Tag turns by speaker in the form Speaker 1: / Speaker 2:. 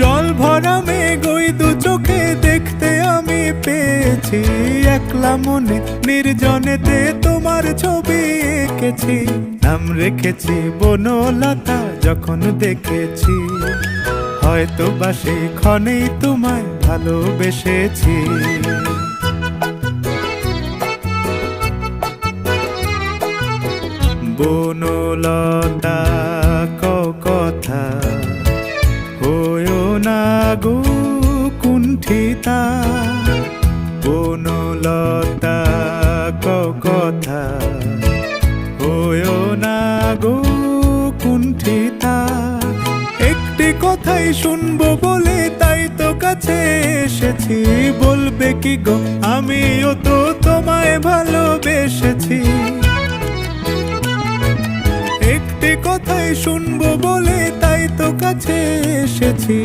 Speaker 1: জল ভরা মেঘ ওই দু চোখে দেখতে আমি পেয়েছি, একলা মনে নির্জনেতে তোমার ছবি এঁকেছি। নাম রেখেছি বনলতা যখন দেখেছি, হয়তো বা সেই ক্ষণেই তোমায় ভালোবেসেছি। বনলতা কথা হয়ো না গো কুণ্ঠিতা, বনলতা কথা হয়ো না গো কুণ্ঠিতা। একটি কথাই শুনবো বলে তাই তো কাছে এসেছি, বলবে কি গো আমিও তো তোমায় ভালোবেসেছি। একটি কথাই শুনবো বলে তাই তো কাছে এসেছি,